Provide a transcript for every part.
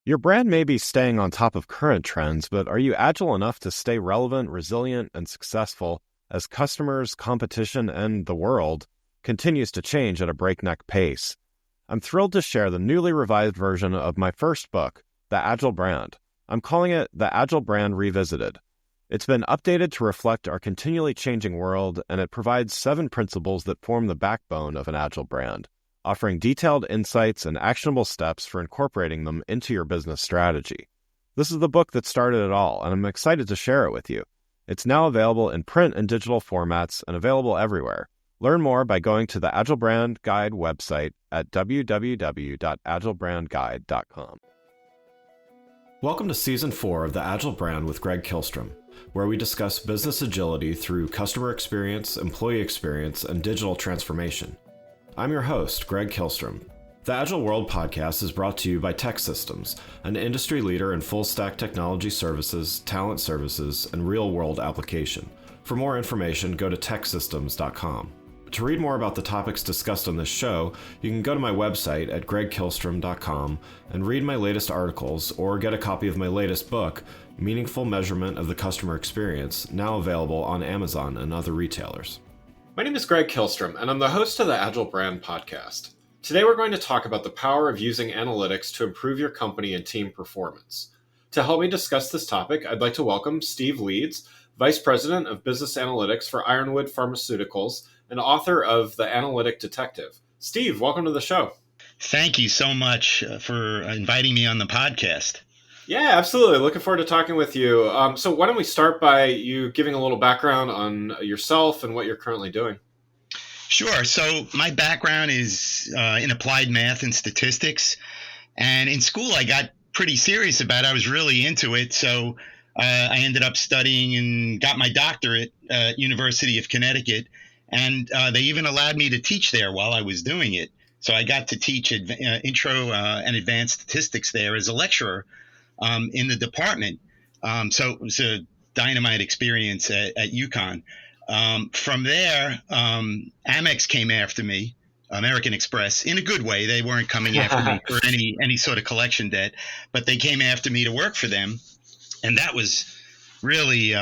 Your brand may be staying on top of current trends, but are you agile enough to stay relevant, resilient, and successful as customers, competition, and the world continues to change at a breakneck pace? I'm thrilled to share the newly revised version of my first book, The Agile Brand. I'm calling it The Agile Brand Revisited. It's been updated to reflect our continually changing world, and it provides 7 principles that form the backbone of an agile brand, offering detailed insights and actionable steps for incorporating them into your business strategy. This is the book that started it all, and I'm excited to share it with you. It's now available in print and digital formats and available everywhere. Learn more by going to the Agile Brand Guide website at www.agilebrandguide.com. Welcome to Season 4 of The Agile Brand with Greg Kihlstrom, where we discuss business agility through customer experience, employee experience, and digital transformation. I'm your host, Greg Kihlstrom. The Agile World podcast is brought to you by TEKsystems, an industry leader in full-stack technology services, talent services, and real-world application. For more information, go to teksystems.com. To read more about the topics discussed on this show, you can go to my website at gregkihlstrom.com and read my latest articles or get a copy of my latest book, Meaningful Measurement of the Customer Experience, now available on Amazon and other retailers. My name is Greg Kihlstrom, and I'm the host of the Agile Brand podcast. Today we're going to talk about the power of using analytics to improve your company and team performance. To help me discuss this topic, I'd like to welcome Steve Leeds, Vice President of Business Analytics for Ironwood Pharmaceuticals and author of The Analytic Detective. Steve, welcome to the show. Thank you so much for inviting me on the podcast. Yeah, absolutely. Looking forward to talking with you. So why don't we start by you giving a little background on yourself and what you're currently doing? Sure. So my background is in applied math and statistics. And in school, I got pretty serious about it. I was really into it. So I ended up studying and got my doctorate at University of Connecticut. And they even allowed me to teach there while I was doing it. So I got to teach intro and advanced statistics there as a lecturer in the department. So it was a dynamite experience at UConn. From there, Amex came after me, American Express, in a good way. They weren't coming after me for any sort of collection debt, but they came after me to work for them. And that was really,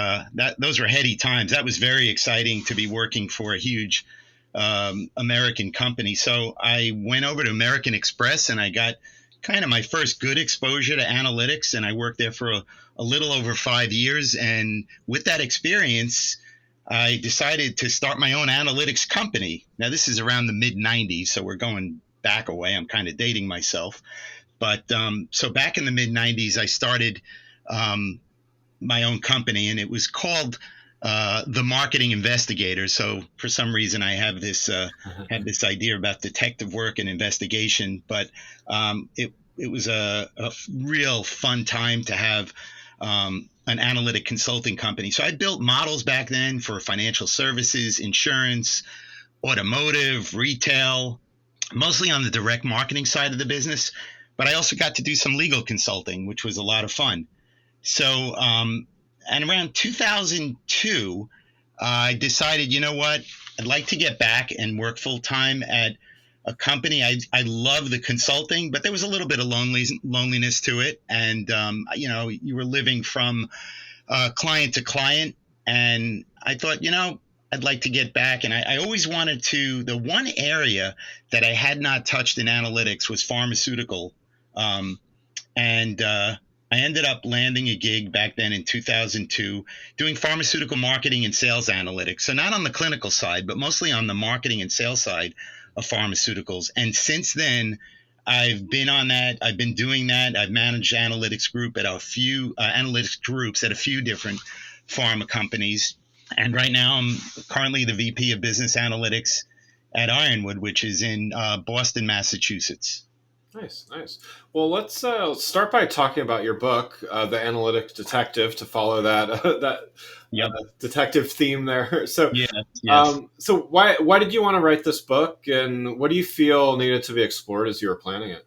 those were heady times. That was very exciting to be working for a huge American company. So I went over to American Express and I got kind of my first good exposure to analytics, and I worked there for a little over 5 years. And with that experience, I decided to start my own analytics company. Now, this is around the mid-'90s, so we're going back a way. I'm kind of dating myself. But so back in the mid-'90s, I started my own company, and it was called The Marketing Investigator. So for some reason, I have this idea about detective work and investigation, but it was a real fun time to have an analytic consulting company. So I built models back then for financial services, insurance, automotive, retail, mostly on the direct marketing side of the business. But I also got to do some legal consulting, which was a lot of fun. So, and around 2002, I decided, you know what, I'd like to get back and work full time at a company. I love the consulting, but there was a little bit of loneliness to it. And, you were living from client to client. And I thought, I'd like to get back. And I always wanted to, the one area that I had not touched in analytics was pharmaceutical. I ended up landing a gig back then in 2002 doing pharmaceutical marketing and sales analytics. So not on the clinical side, but mostly on the marketing and sales side of pharmaceuticals. And since then, I've been on that. I've been doing that. I've managed analytics groups at a few different pharma companies. And right now, I'm currently the VP of Business Analytics at Ironwood, which is in Boston, Massachusetts. Nice. Well, let's start by talking about your book, The Analytic Detective, to follow that detective theme there. So, yes. So why did you want to write this book, and what do you feel needed to be explored as you were planning it?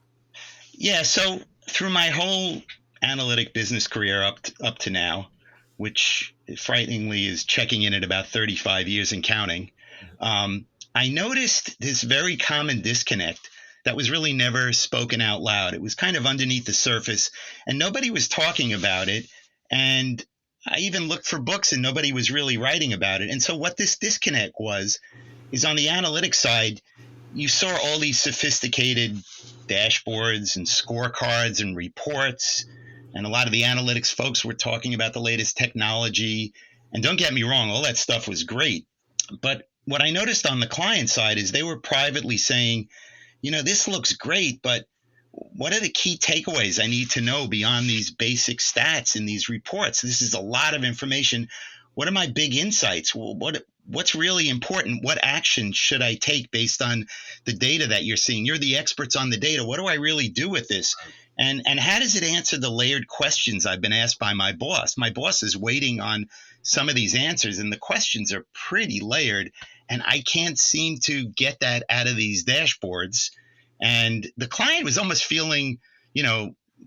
Yeah. So through my whole analytic business career up to now, which frighteningly is checking in at about 35 years and counting, I noticed this very common disconnect that was really never spoken out loud. It was kind of underneath the surface, and nobody was talking about it. And I even looked for books, and nobody was really writing about it. And so what this disconnect was is on the analytics side, you saw all these sophisticated dashboards and scorecards and reports, and a lot of the analytics folks were talking about the latest technology. And don't get me wrong, all that stuff was great. But what I noticed on the client side is they were privately saying, this looks great, but what are the key takeaways I need to know beyond these basic stats in these reports? This is a lot of information. What are my big insights? What's really important? What action should I take based on the data that you're seeing? You're the experts on the data. What do I really do with this? And how does it answer the layered questions I've been asked by my boss? My boss is waiting on some of these answers, and the questions are pretty layered, and I can't seem to get that out of these dashboards. And the client was almost feeling,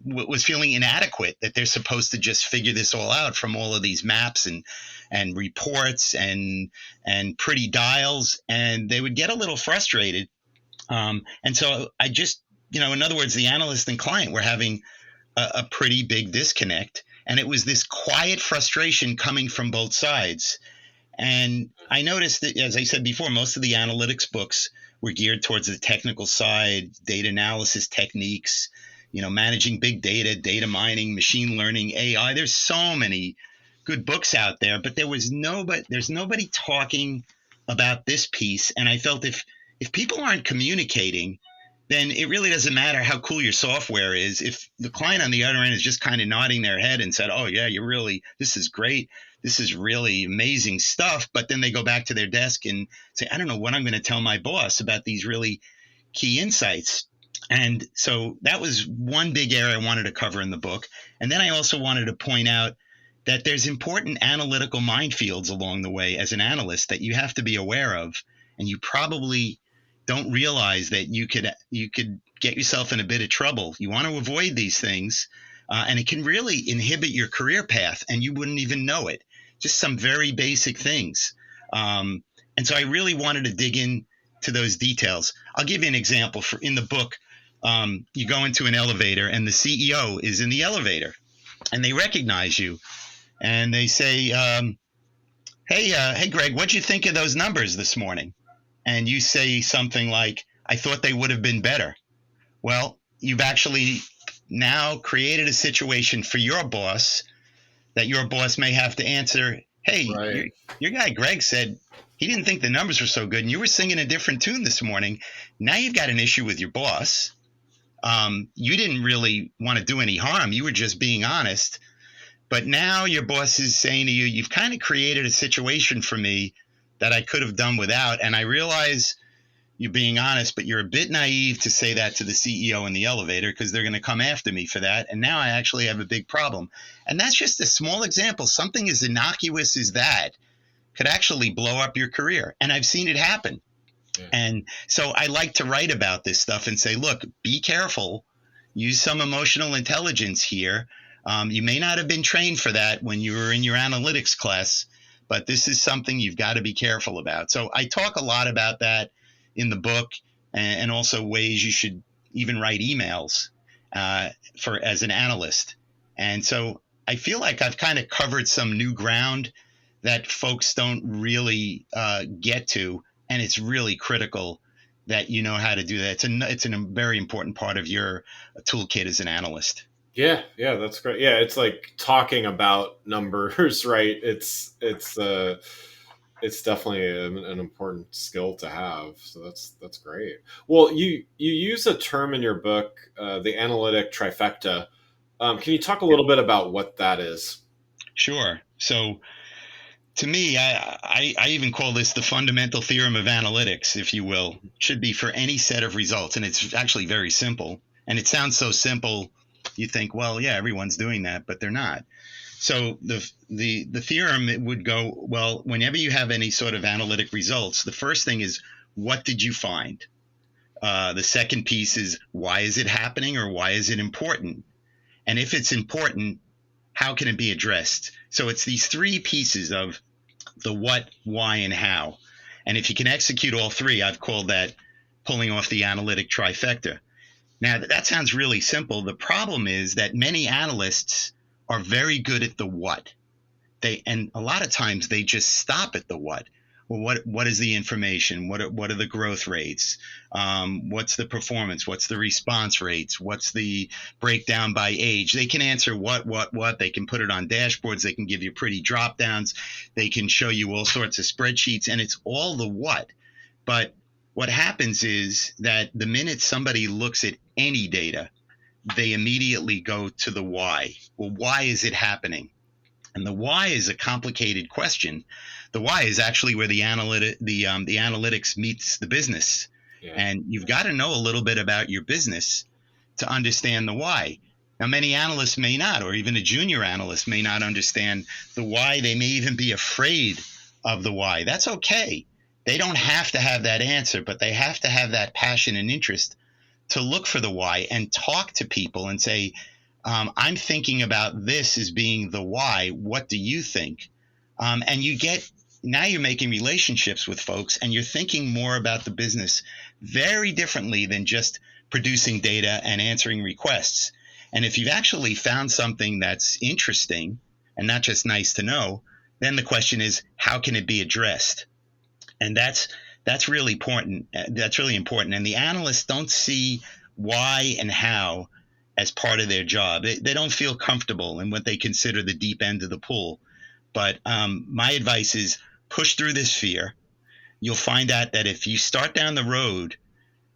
was feeling inadequate, that they're supposed to just figure this all out from all of these maps and reports and pretty dials, and they would get a little frustrated. And so I just, in other words, the analyst and client were having a pretty big disconnect, and it was this quiet frustration coming from both sides. And I noticed that, as I said before, most of the analytics books were geared towards the technical side, data analysis techniques, managing big data, data mining, machine learning, AI. There's so many good books out there, but there's nobody talking about this piece. And I felt if people aren't communicating, then it really doesn't matter how cool your software is. If the client on the other end is just kind of nodding their head and said, oh yeah, this is great, this is really amazing stuff, but then they go back to their desk and say, I don't know what I'm going to tell my boss about these really key insights. And so that was one big area I wanted to cover in the book. And then I also wanted to point out that there's important analytical minefields along the way as an analyst that you have to be aware of, and you probably don't realize that you could get yourself in a bit of trouble. You want to avoid these things, and it can really inhibit your career path, and you wouldn't even know it. Just some very basic things. And so I really wanted to dig into those details. I'll give you an example. In the book, you go into an elevator, and the CEO is in the elevator, and they recognize you, and they say, hey, Greg, what'd you think of those numbers this morning? And you say something like, I thought they would have been better. Well, you've actually now created a situation for your boss that your boss may have to answer, hey, Right. your guy Greg said he didn't think the numbers were so good, and you were singing a different tune this morning. Now you've got an issue with your boss. You didn't really want to do any harm. You were just being honest. But now your boss is saying to you, you've kind of created a situation for me that I could have done without. And I realize you're being honest, but you're a bit naive to say that to the CEO in the elevator, because they're going to come after me for that. And now I actually have a big problem. And that's just a small example. Something as innocuous as that could actually blow up your career. And I've seen it happen. Yeah. And so I like to write about this stuff and say, look, be careful. Use some emotional intelligence here. You may not have been trained for that when you were in your analytics class, but this is something you've got to be careful about. So I talk a lot about that in the book, and also ways you should even write emails as an analyst. And so I feel like I've kind of covered some new ground that folks don't really get to, and it's really critical that you know how to do that. It's a very important part of your toolkit as an analyst. Yeah, that's great. Yeah, it's like talking about numbers, right? It's definitely an important skill to have. So that's great. Well, you use a term in your book, the analytic trifecta. Can you talk a little bit about what that is? Sure. So to me, I even call this the fundamental theorem of analytics, if you will. It should be for any set of results, and it's actually very simple. And it sounds so simple. You think, well, yeah, everyone's doing that, but they're not. So the theorem, it would go, well, whenever you have any sort of analytic results, the first thing is, what did you find? The second piece is, why is it happening, or why is it important? And if it's important, how can it be addressed? So it's these three pieces of the what, why, and how. And if you can execute all three, I've called that pulling off the analytic trifecta. Now, that sounds really simple. The problem is that many analysts are very good at the what. And a lot of times they just stop at the what. Well, what is the information? What are the growth rates? What's the performance? What's the response rates? What's the breakdown by age? They can answer what. They can put it on dashboards. They can give you pretty drop downs. They can show you all sorts of spreadsheets, and it's all the what. But what happens is that the minute somebody looks at any data, they immediately go to the why. Well, why is it happening? And the why is a complicated question. The why is actually where the analytics meets the business. Yeah. And you've got to know a little bit about your business to understand the why. Now, many analysts may not, or even a junior analyst may not understand the why. They may even be afraid of the why. That's okay. They don't have to have that answer, but they have to have that passion and interest to look for the why and talk to people and say, I'm thinking about this as being the why. What do you think? And now you're making relationships with folks, and you're thinking more about the business very differently than just producing data and answering requests. And if you've actually found something that's interesting and not just nice to know, then the question is, how can it be addressed? And that's really important. That's really important. And the analysts don't see why and how as part of their job. They don't feel comfortable in what they consider the deep end of the pool. But my advice is push through this fear. You'll find out that if you start down the road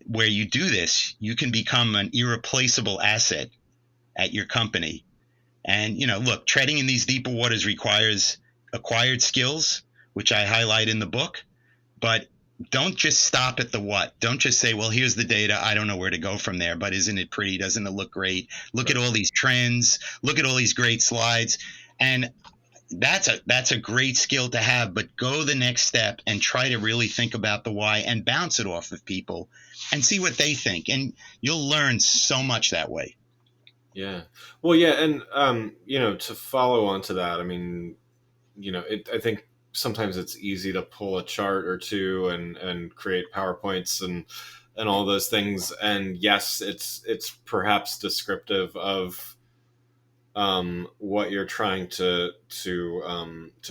where you do this, you can become an irreplaceable asset at your company. And, look, treading in these deeper waters requires acquired skills, which I highlight in the book. But don't just stop at the what. Don't just say, well, here's the data. I don't know where to go from there, but isn't it pretty? Doesn't it look great? Look at all these trends. Look at all these great slides. And that's a great skill to have, but go the next step and try to really think about the why and bounce it off of people and see what they think. And you'll learn so much that way. Yeah. Well, yeah. And, to follow on to that, I mean, I think sometimes it's easy to pull a chart or two and create PowerPoints and all those things. And yes, it's perhaps descriptive of what you're trying to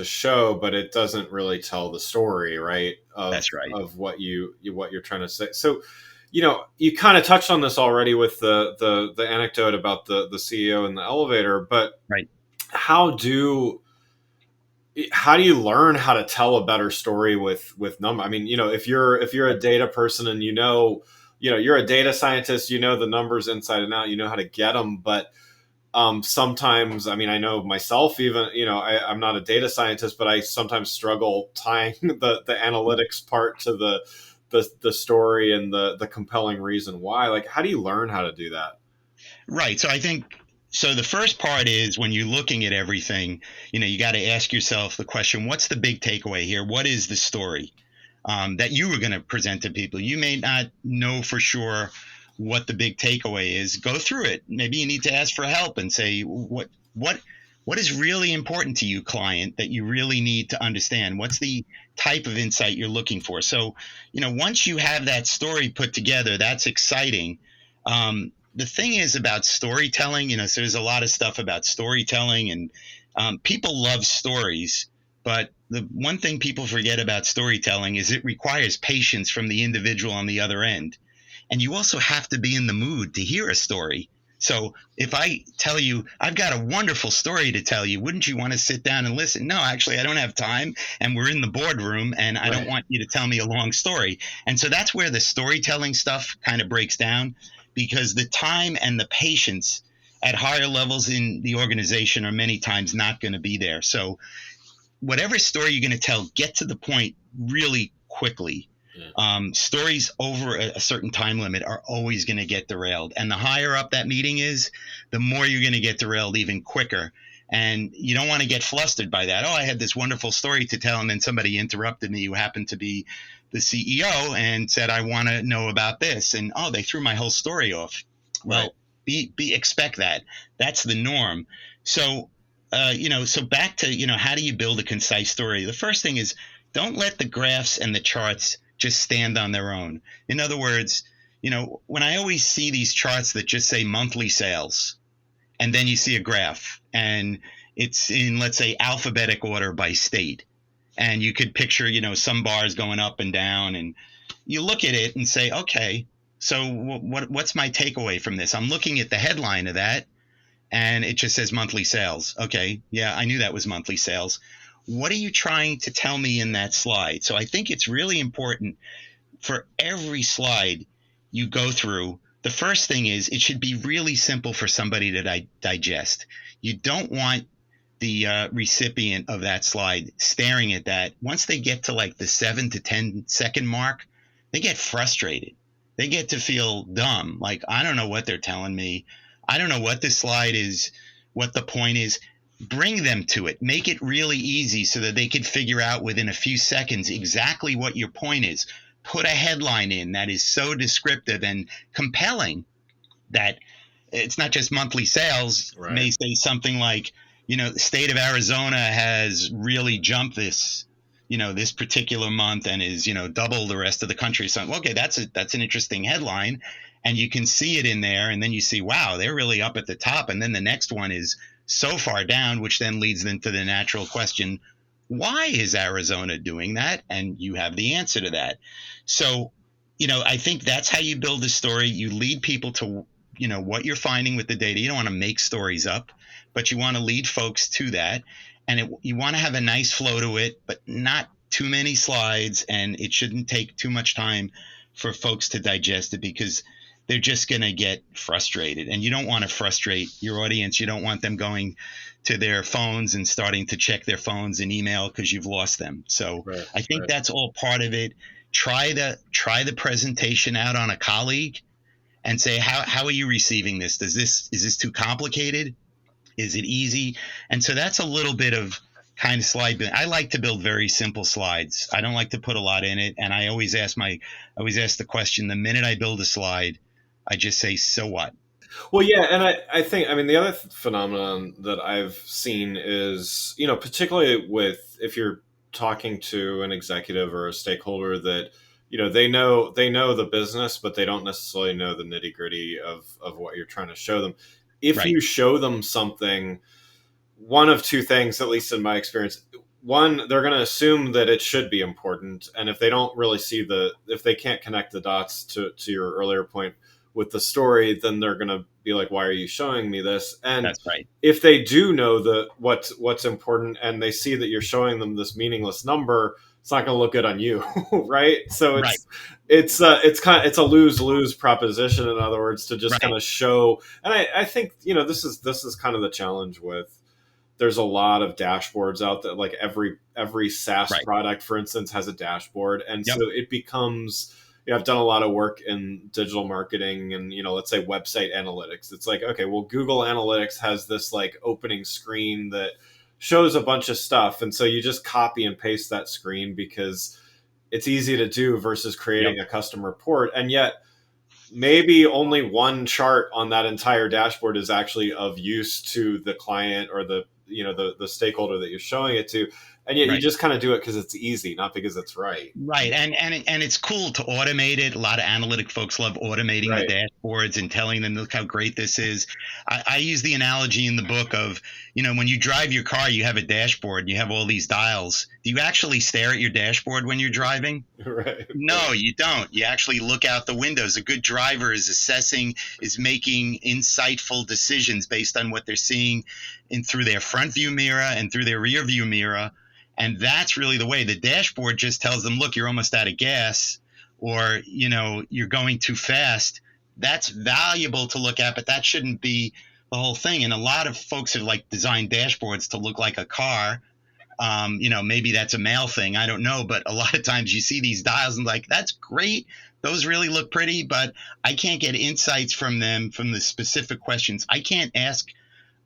show, but it doesn't really tell the story, right? That's right. Of what you're trying to say. So, you kind of touched on this already with the anecdote about the CEO in the elevator, but right. How do you learn how to tell a better story with numbers? I mean, if you're a data person and you're a data scientist, the numbers inside and out, how to get them. But sometimes, I mean, I know myself, even, I'm not a data scientist, but I sometimes struggle tying the analytics part to the story and the compelling reason why. Like, how do you learn how to do that? Right. So I think, the first part is when you're looking at everything, you got to ask yourself the question, what's the big takeaway here? What is the story that you were going to present to people? You may not know for sure what the big takeaway is. Go through it. Maybe you need to ask for help and say, what is really important to you, client, that you really need to understand? What's the type of insight you're looking for? So, once you have that story put together, that's exciting. The thing is about storytelling, so there's a lot of stuff about storytelling, and people love stories. But the one thing people forget about storytelling is it requires patience from the individual on the other end. And you also have to be in the mood to hear a story. So if I tell you, I've got a wonderful story to tell you, wouldn't you want to sit down and listen? No, actually, I don't have time. And we're in the boardroom and I don't want you to tell me a long story. And so that's where the storytelling stuff kind of breaks down, because the time and the patience at higher levels in the organization are many times not going to be there. So whatever story you're going to tell, get to the point really quickly. Stories over a certain time limit are always going to get derailed. And the higher up that meeting is, the more you're going to get derailed even quicker. And you don't want to get flustered by that. Oh, I had this wonderful story to tell, and then somebody interrupted me who happened to be the CEO and said, I want to know about this. And, they threw my whole story off. Well, expect that. That's the norm. So, so back to, how do you build a concise story? The first thing is, don't let the graphs and the charts just stand on their own. In other words, when I always see these charts that just say monthly sales, and then you see a graph and it's in, let's say, alphabetic order by state, and you could picture, some bars going up and down, and you look at it and say, okay, so what's my takeaway from this? I'm looking at the headline of that, and it just says monthly sales. Okay, yeah, I knew that was monthly sales. What are you trying to tell me in that slide? So I think it's really important for every slide you go through. The first thing is it should be really simple for somebody to digest. You don't want the recipient of that slide staring at that. Once they get to like the 7 to 10 second mark, they get frustrated. They get to feel dumb. Like, I don't know what they're telling me. I don't know what this slide is, what the point is. Bring them to it. Make it really easy so that they can figure out within a few seconds exactly what your point is. Put a headline in that is so descriptive and compelling that it's not just monthly sales. Right. May say something like, the state of Arizona has really jumped this particular month and is, double the rest of the country. So, okay, that's an interesting headline. And you can see it in there. And then you see, wow, they're really up at the top. And then the next one is so far down, which then leads into the natural question, why is Arizona doing that? And you have the answer to that. So, I think that's how you build a story. You lead people to, what you're finding with the data. You don't want to make stories up, but you want to lead folks to that. And you want to have a nice flow to it, but not too many slides. And it shouldn't take too much time for folks to digest it, because they're just going to get frustrated. And you don't want to frustrate your audience. You don't want them going to their phones and starting to check their phones and email because you've lost them. So I think that's all part of it. Try the presentation out on a colleague and say, how are you receiving this? Is this too complicated? Is it easy? And so that's a little bit of kind of slide. I like to build very simple slides. I don't like to put a lot in it. And I always ask the question, the minute I build a slide, I just say, so what? Well, yeah, and I think, the other phenomenon that I've seen is, particularly with, if you're talking to an executive or a stakeholder that, they know the business, but they don't necessarily know the nitty gritty of what you're trying to show them. If you show them something, one of two things, at least in my experience. One, they're going to assume that it should be important. And if they don't really see if they can't connect the dots to your earlier point with the story, then they're going to be like, why are you showing me this? And that's right. If they do know what's important and they see that you're showing them this meaningless number, it's not going to look good on you. Right. So it's a lose-lose proposition. In other words, to just kind of show. And I think, this is kind of the challenge with, there's a lot of dashboards out there. Like every SaaS product, for instance, has a dashboard. And so it becomes, I've done a lot of work in digital marketing and, let's say website analytics. It's like, okay, well, Google Analytics has this like opening screen that shows a bunch of stuff. And so you just copy and paste that screen because it's easy to do versus creating a custom report. And yet maybe only one chart on that entire dashboard is actually of use to the client or the stakeholder that you're showing it to. And yet you just kind of do it because it's easy, not because it's right. Right. And it's cool to automate it. A lot of analytic folks love automating the dashboards and telling them, look how great this is. I use the analogy in the book of, when you drive your car, you have a dashboard, you have all these dials. Do you actually stare at your dashboard when you're driving? Right. No, you don't. You actually look out the windows. A good driver is making insightful decisions based on what they're seeing through their front view mirror and through their rear view mirror. And that's really the way. The dashboard just tells them, look, you're almost out of gas, or, you're going too fast. That's valuable to look at, but that shouldn't be the whole thing. And a lot of folks have designed dashboards to look like a car. Maybe that's a male thing. I don't know. But a lot of times you see these dials and that's great. Those really look pretty, but I can't get insights from them from the specific questions. I can't ask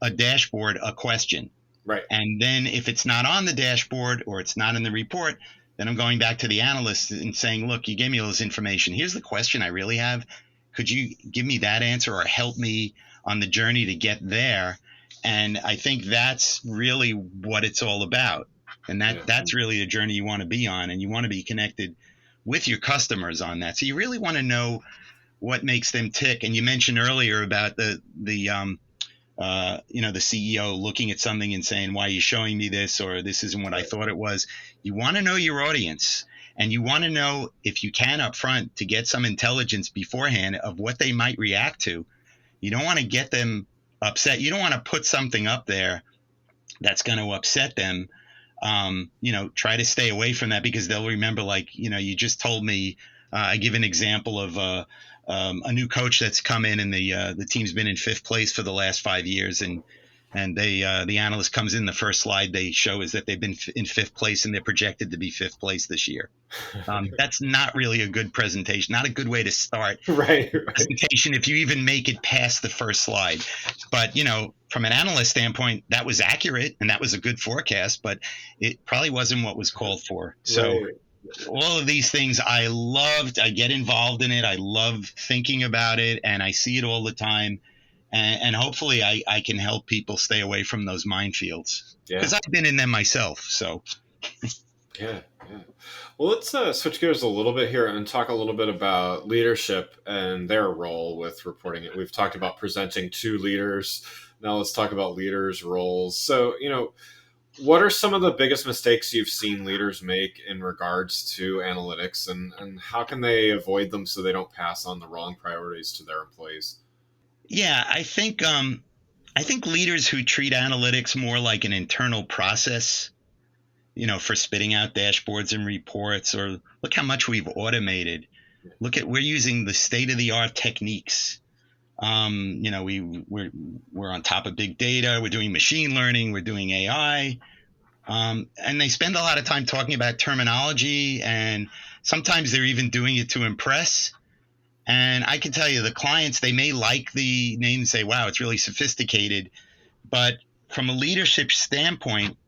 a dashboard a question. Right. And then if it's not on the dashboard or it's not in the report, then I'm going back to the analyst and saying, look, you gave me all this information. Here's the question I really have. Could you give me that answer or help me on the journey to get there? And I think that's really what it's all about. And that's really the journey you want to be on. And you want to be connected with your customers on that. So you really want to know what makes them tick. And you mentioned earlier about the CEO looking at something and saying, why are you showing me this? Or this isn't what I thought it was. You want to know your audience, and you want to know, if you can up front, to get some intelligence beforehand of what they might react to. You don't want to get them upset. You don't want to put something up there that's going to upset them. Try to stay away from that, because they'll remember, like, you just told me, I give an example of a new coach that's come in, and the team's been in fifth place for the last 5 years, and the analyst comes in, the first slide they show is that they've been in fifth place, and they're projected to be fifth place this year. That's not really a good presentation, not a good way to start right. presentation if you even make it past the first slide. But from an analyst standpoint, that was accurate and that was a good forecast, but it probably wasn't what was called for. So Right. all of these things I loved. I get involved in it. I love thinking about it, and I see it all the time. And hopefully I can help people stay away from those minefields, because I've been in them myself. So yeah. Well, let's switch gears a little bit here and talk a little bit about leadership and their role with reporting it. We've talked about presenting to leaders. Now let's talk about leaders' roles. So, what are some of the biggest mistakes you've seen leaders make in regards to analytics, and how can they avoid them so they don't pass on the wrong priorities to their employees? yeah, I think leaders who treat analytics more like an internal process, for spitting out dashboards and reports, or look how much we've automated. We're using the state of the art techniques. We're on top of big data. We're doing machine learning. We're doing AI. And they spend a lot of time talking about terminology, and sometimes they're even doing it to impress. And I can tell you, the clients, they may like the name and say, wow, it's really sophisticated. But from a leadership standpoint,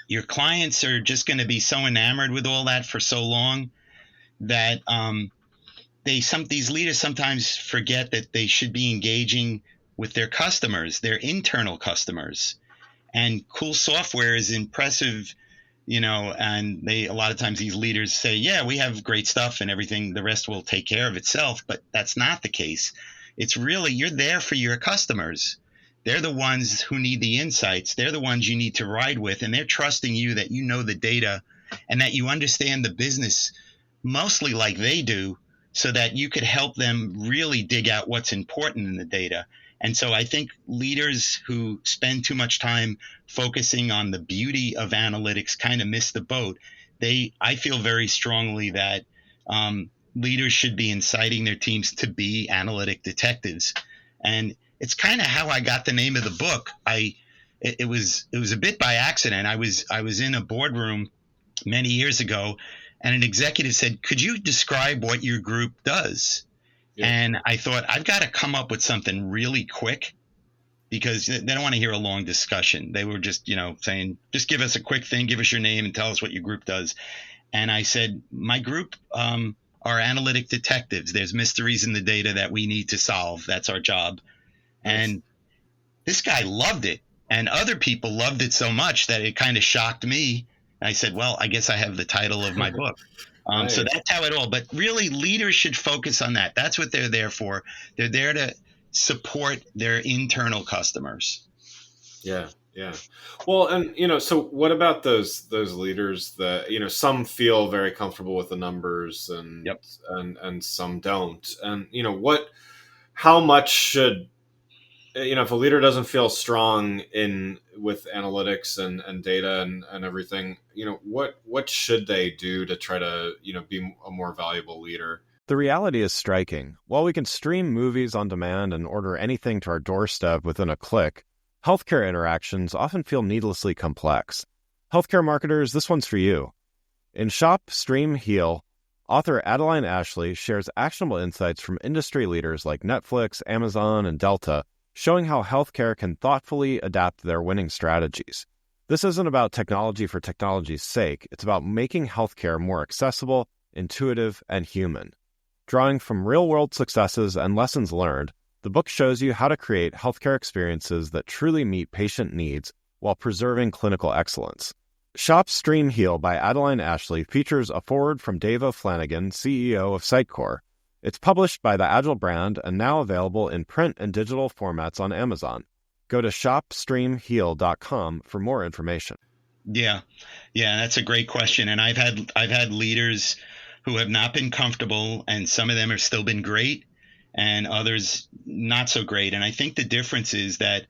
your clients are just going to be so enamored with all that for so long that these leaders sometimes forget that they should be engaging with their customers, their internal customers. And cool software is impressive, and a lot of times these leaders say, yeah, we have great stuff and everything, the rest will take care of itself. But that's not the case. It's really, you're there for your customers. They're the ones who need the insights. They're the ones you need to ride with, and they're trusting you that you know the data and that you understand the business mostly like they do, so that you could help them really dig out what's important in the data. And so I think leaders who spend too much time focusing on the beauty of analytics kind of miss the boat. I feel very strongly that leaders should be inciting their teams to be analytic detectives. And it's kind of how I got the name of the book. It was a bit by accident. I was in a boardroom many years ago, and an executive said, could you describe what your group does? Yeah. And I thought, I've got to come up with something really quick, because they don't want to hear a long discussion. They were just, saying, just give us a quick thing, give us your name and tell us what your group does. And I said, my group are analytic detectives. There's mysteries in the data that we need to solve. That's our job. Nice. And this guy loved it. And other people loved it so much that it kind of shocked me. And I said, well, I guess I have the title of my book. Nice. So that's how it all. But really, leaders should focus on that. That's what they're there for. They're there to support their internal customers. Yeah. Well, and so what about those leaders that some feel very comfortable with the numbers, and yep. and some don't, and how much should if a leader doesn't feel strong with analytics and data and everything, what should they do to try to be a more valuable leader? The reality is striking. While we can stream movies on demand and order anything to our doorstep within a click, healthcare interactions often feel needlessly complex. Healthcare marketers, this one's for you. In Shop, Stream, Heal, author Adeline Ashley shares actionable insights from industry leaders like Netflix, Amazon, and Delta, showing how healthcare can thoughtfully adapt their winning strategies. This isn't about technology for technology's sake. It's about making healthcare more accessible, intuitive, and human. Drawing from real-world successes and lessons learned, the book shows you how to create healthcare experiences that truly meet patient needs while preserving clinical excellence. Shop Stream Heal by Adeline Ashley features a foreword from Dave O'Flanagan, CEO of Sitecore. It's published by the Agile brand and now available in print and digital formats on Amazon. Go to shopstreamheal.com for more information. Yeah, that's a great question, and I've had leaders who have not been comfortable, and some of them have still been great, and others not so great. And I think the difference is that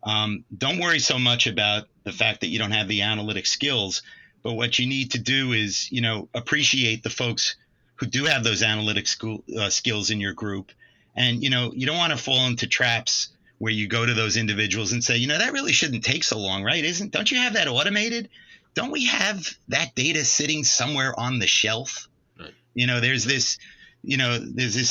don't worry so much about the fact that you don't have the analytic skills, but what you need to do is, appreciate the folks who do have those analytic skills in your group. And, you don't want to fall into traps where you go to those individuals and say, that really shouldn't take so long, right? Don't you have that automated? Don't we have that data sitting somewhere on the shelf? Right. There's this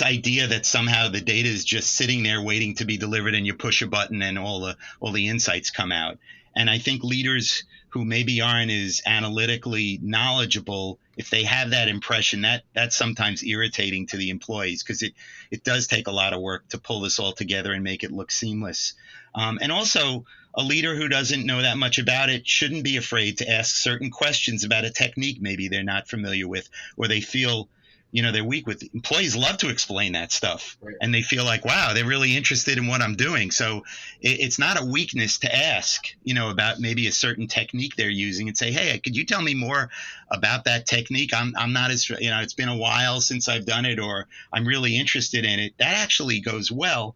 idea that somehow the data is just sitting there waiting to be delivered, and you push a button and all the insights come out. And I think leaders who maybe aren't as analytically knowledgeable, if they have that impression, that's sometimes irritating to the employees, because it does take a lot of work to pull this all together and make it look seamless. And also, a leader who doesn't know that much about it shouldn't be afraid to ask certain questions about a technique maybe they're not familiar with, or they feel they're weak with. Employees love to explain that stuff, right, and they feel like, wow, they're really interested in what I'm doing. So it's not a weakness to ask, about maybe a certain technique they're using, and say, hey, could you tell me more about that technique? I'm not as, it's been a while since I've done it, or I'm really interested in it. That actually goes well.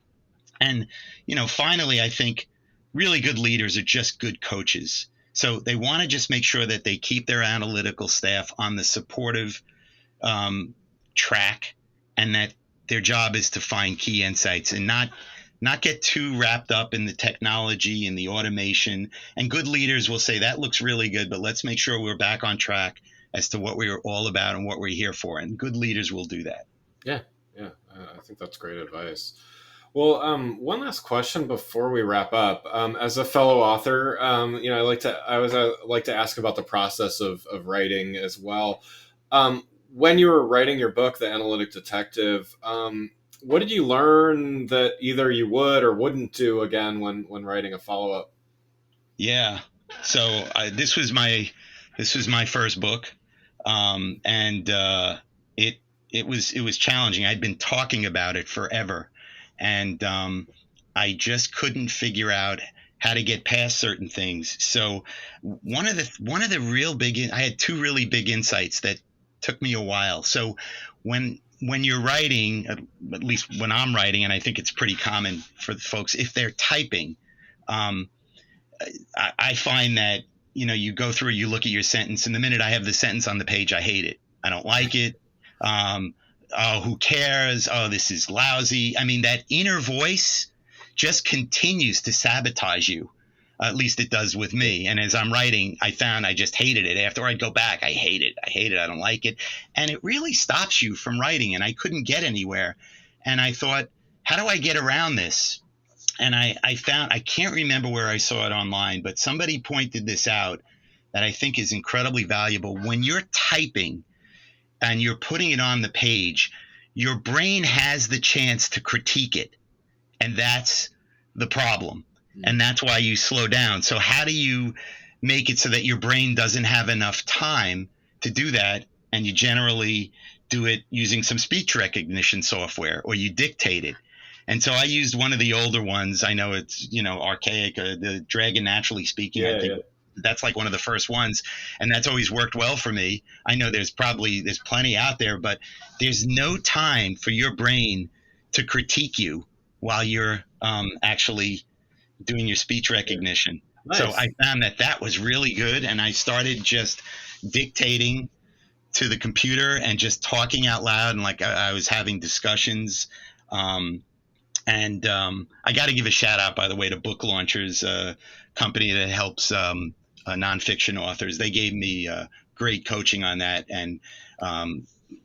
And, finally, I think really good leaders are just good coaches. So they want to just make sure that they keep their analytical staff on the supportive track, and that their job is to find key insights and not get too wrapped up in the technology and the automation. And good leaders will say, that looks really good, but let's make sure we're back on track as to what we're all about and what we're here for. And good leaders will do that. Yeah. I think that's great advice. Well, one last question before we wrap up. As a fellow author, I always like to ask about the process of writing as well. When you were writing your book, The Analytic Detective, what did you learn that either you would or wouldn't do again when writing a follow-up? Yeah. So this was my first book, and it was challenging. I'd been talking about it forever, and I just couldn't figure out how to get past certain things. So one of the real big, I had two really big insights that took me a while. So when you're writing, at least when I'm writing, and I think it's pretty common for the folks, if they're typing, I find that, you go through, you look at your sentence, and the minute I have the sentence on the page, I hate it. I don't like it. Oh, who cares? Oh, this is lousy. I mean, that inner voice just continues to sabotage you. At least it does with me. And as I'm writing, I found I just hated it. After I'd go back, I hate it. I don't like it. And it really stops you from writing. And I couldn't get anywhere. And I thought, how do I get around this? And I found, I can't remember where I saw it online, but somebody pointed this out that I think is incredibly valuable. When you're typing and you're putting it on the page, your brain has the chance to critique it. And that's the problem. And that's why you slow down. So how do you make it so that your brain doesn't have enough time to do that? And you generally do it using some speech recognition software, or you dictate it. And so I used one of the older ones. I know it's, archaic, the Dragon Naturally Speaking. I think that's like one of the first ones. And that's always worked well for me. I know there's plenty out there, but there's no time for your brain to critique you while you're actually doing your speech recognition. Nice. So I found that was really good. And I started just dictating to the computer and just talking out loud. And like I was having discussions. I got to give a shout out, by the way, to Book Launchers, a company that helps nonfiction authors. They gave me great coaching on that. And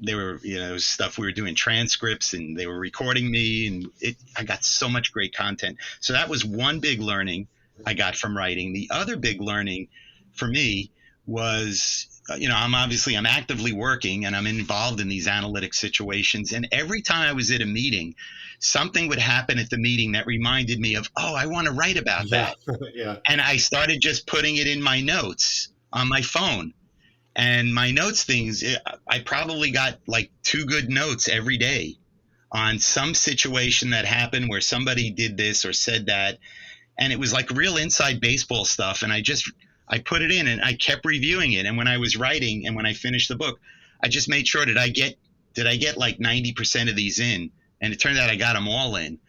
they were, it was stuff we were doing transcripts, and they were recording me, and I got so much great content. So that was one big learning I got from writing. The other big learning for me was, I'm actively working, and I'm involved in these analytic situations. And every time I was at a meeting, something would happen at the meeting that reminded me of, I want to write about that. Yeah. And I started just putting it in my notes on my phone. And my notes things, I probably got like 2 good notes every day on some situation that happened where somebody did this or said that. And it was like real inside baseball stuff. And I put it in and I kept reviewing it. And when I was writing and when I finished the book, I just made sure, did I get like 90% of these in? And it turned out I got them all in.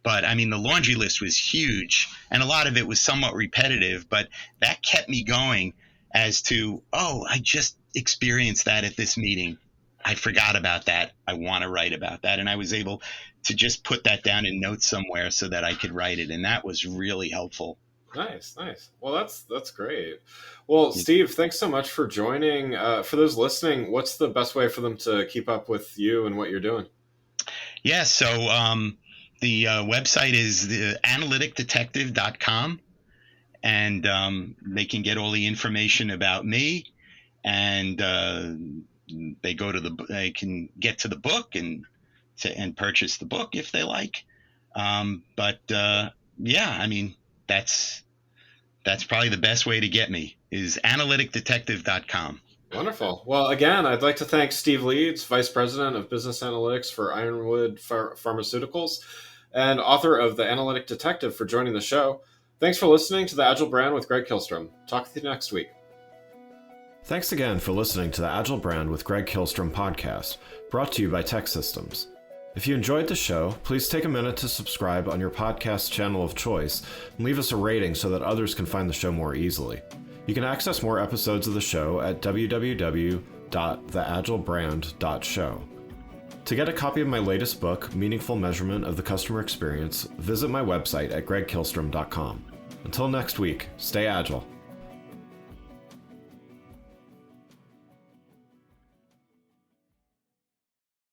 But I mean, the laundry list was huge and a lot of it was somewhat repetitive, but that kept me going as to, oh, I just experienced that at this meeting. I forgot about that. I want to write about that. And I was able to just put that down in notes somewhere so that I could write it. And that was really helpful. Nice. Well, that's great. Well, Steve, thanks so much for joining. For those listening, what's the best way for them to keep up with you and what you're doing? Yeah, so the website is the analyticdetective.com, and they can get all the information about me, and they can get to the book and purchase the book if they like. Yeah, I mean, that's probably the best way to get me is analyticdetective.com. Wonderful. Well, again, I'd like to thank Steve Leeds, Vice President of Business Analytics for Ironwood Pharmaceuticals and author of The Analytic Detective, for joining the show. Thanks for listening to The Agile Brand with Greg Kihlstrom. Talk with you next week. Thanks again for listening to The Agile Brand with Greg Kihlstrom podcast, brought to you by Tech Systems. If you enjoyed the show, please take a minute to subscribe on your podcast channel of choice and leave us a rating so that others can find the show more easily. You can access more episodes of the show at www.theagilebrand.show. To get a copy of my latest book, Meaningful Measurement of the Customer Experience, visit my website at gregkihlstrom.com. Until next week, stay agile.